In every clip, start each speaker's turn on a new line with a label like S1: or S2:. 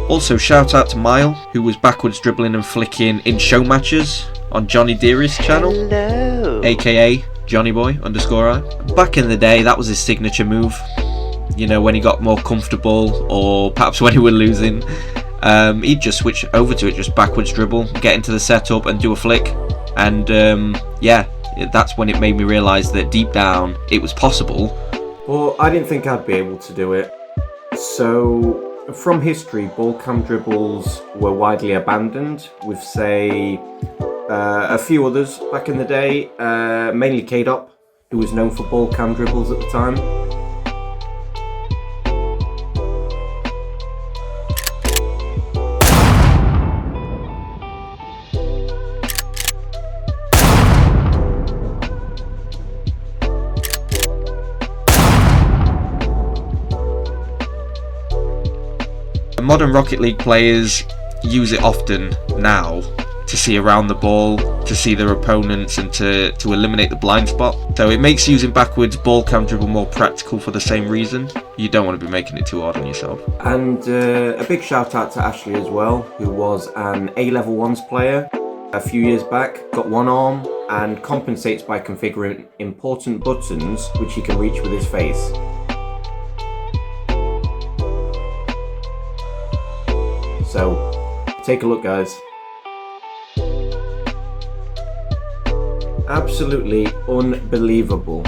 S1: Also shout out to Mile, who was backwards dribbling and flicking in show matches on Johnny Dearest's channel.
S2: Hello.
S1: AKA JohnnyBoy_I. Back in the day, that was his signature move. You know, when he got more comfortable, or perhaps when he was losing, he'd just switch over to it, just backwards dribble, get into the setup and do a flick. And yeah, that's when it made me realise that deep down it was possible.
S3: Well, I didn't think I'd be able to do it. So, from history, ball cam dribbles were widely abandoned, with, say, a few others back in the day, mainly K-Dop, who was known for ball cam dribbles at the time.
S1: Modern Rocket League players use it often now to see around the ball, to see their opponents, and to eliminate the blind spot. So it makes using backwards ball cam dribble more practical for the same reason. You don't want to be making it too hard on yourself.
S3: And a big shout out to Ashley as well, who was an A-Level 1s player a few years back, got one arm and compensates by configuring important buttons which he can reach with his face. So, take a look, guys. Absolutely unbelievable.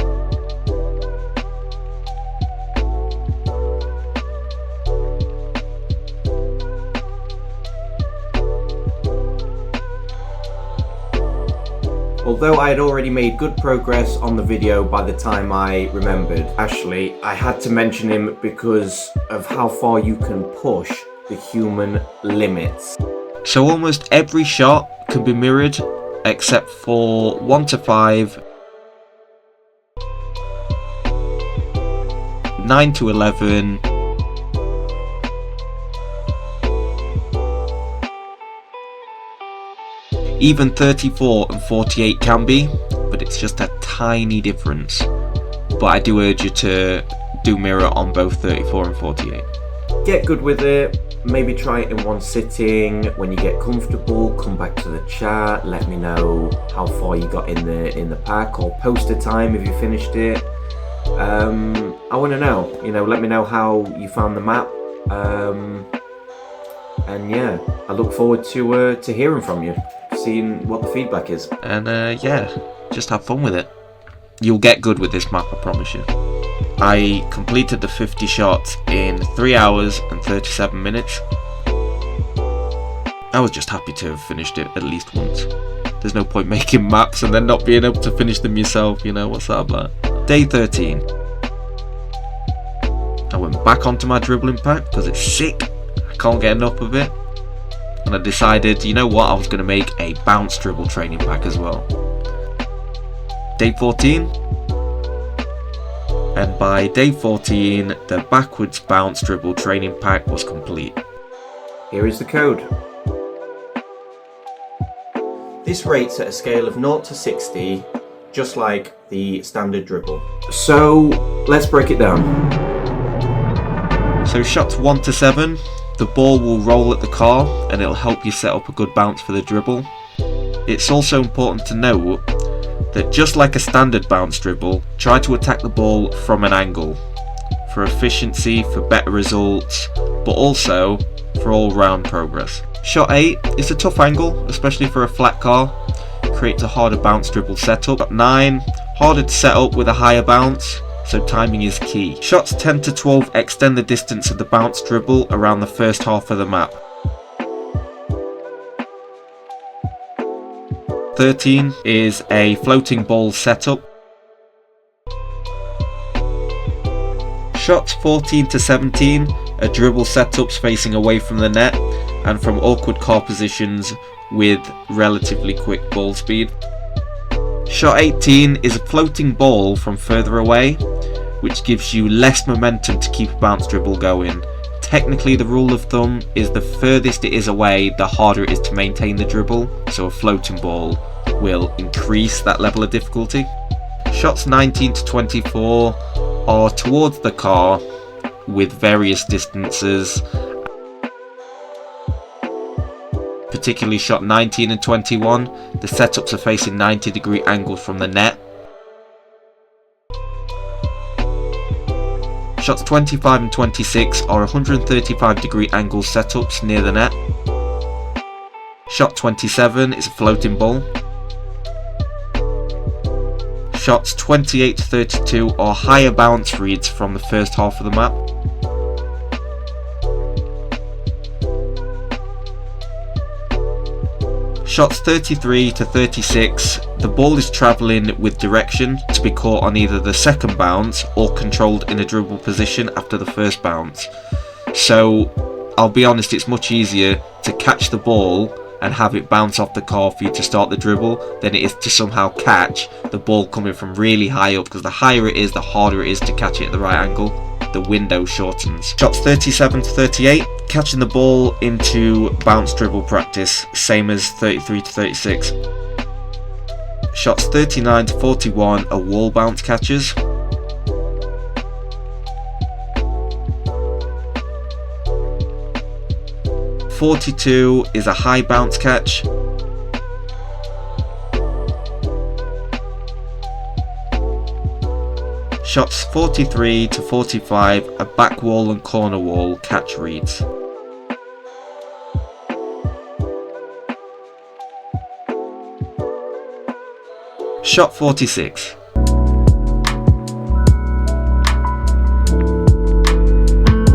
S3: Although I had already made good progress on the video by the time I remembered Ashley, I had to mention him because of how far you can push the human limits.
S1: So almost every shot can be mirrored except for 1 to 5, 9 to 11, even 34 and 48 can be, but it's just a tiny difference. But I do urge you to do mirror on both 34 and 48.
S3: Get good with it. Maybe try it in one sitting. When you get comfortable, come back to the chat, let me know how far you got in the pack, or post a time if you finished it. I want to know, let me know how you found the map. And yeah, I look forward to hearing from you, seeing what the feedback is.
S1: And yeah, just have fun with it. You'll get good with this map, I promise you. I completed the 50 shots in 3 hours and 37 minutes. I was just happy to have finished it at least once. There's no point making maps and then not being able to finish them yourself, what's that about? Day 13. I went back onto my dribbling pack because it's sick. I can't get enough of it. And I decided, I was going to make a bounce dribble training pack as well. Day 14. And by day 14, the backwards bounce dribble training pack was complete.
S3: Here is the code. This rates at a scale of 0 to 60, just like the standard dribble. So, let's break it down.
S1: So shots 1 to 7, the ball will roll at the car and it'll help you set up a good bounce for the dribble. It's also important to note that just like a standard bounce dribble, try to attack the ball from an angle for efficiency, for better results, but also for all-round progress. Shot 8 is a tough angle, especially for a flat car. Creates a harder bounce dribble setup. Shot 9, harder to set up with a higher bounce, so timing is key. Shots 10 to 12 extend the distance of the bounce dribble around the first half of the map. 13 is a floating ball setup. Shots 14 to 17 are dribble setups facing away from the net and from awkward car positions with relatively quick ball speed. Shot 18 is a floating ball from further away, which gives you less momentum to keep a bounce dribble going. Technically, the rule of thumb is the furthest it is away, the harder it is to maintain the dribble, so a floating ball will increase that level of difficulty. Shots 19 to 24 are towards the car with various distances. particularly shot 19 and 21, the setups are facing 90-degree angles from the net. Shots 25 and 26 are 135-degree angle setups near the net. Shot 27 is a floating ball. Shots 28 to 32 are higher bounce reads from the first half of the map. Shots 33 to 36, the ball is travelling with direction to be caught on either the second bounce or controlled in a dribble position after the first bounce. So I'll be honest, it's much easier to catch the ball and have it bounce off the car for you to start the dribble than it is to somehow catch the ball coming from really high up, because the higher it is, the harder it is to catch it at the right angle. The window shortens. Shots 37 to 38, catching the ball into bounce dribble practice, same as 33 to 36. Shots 39 to 41 are wall bounce catches. .42 is a high bounce catch. Shots 43 to 45 are back wall and corner wall catch reads. Shot 46.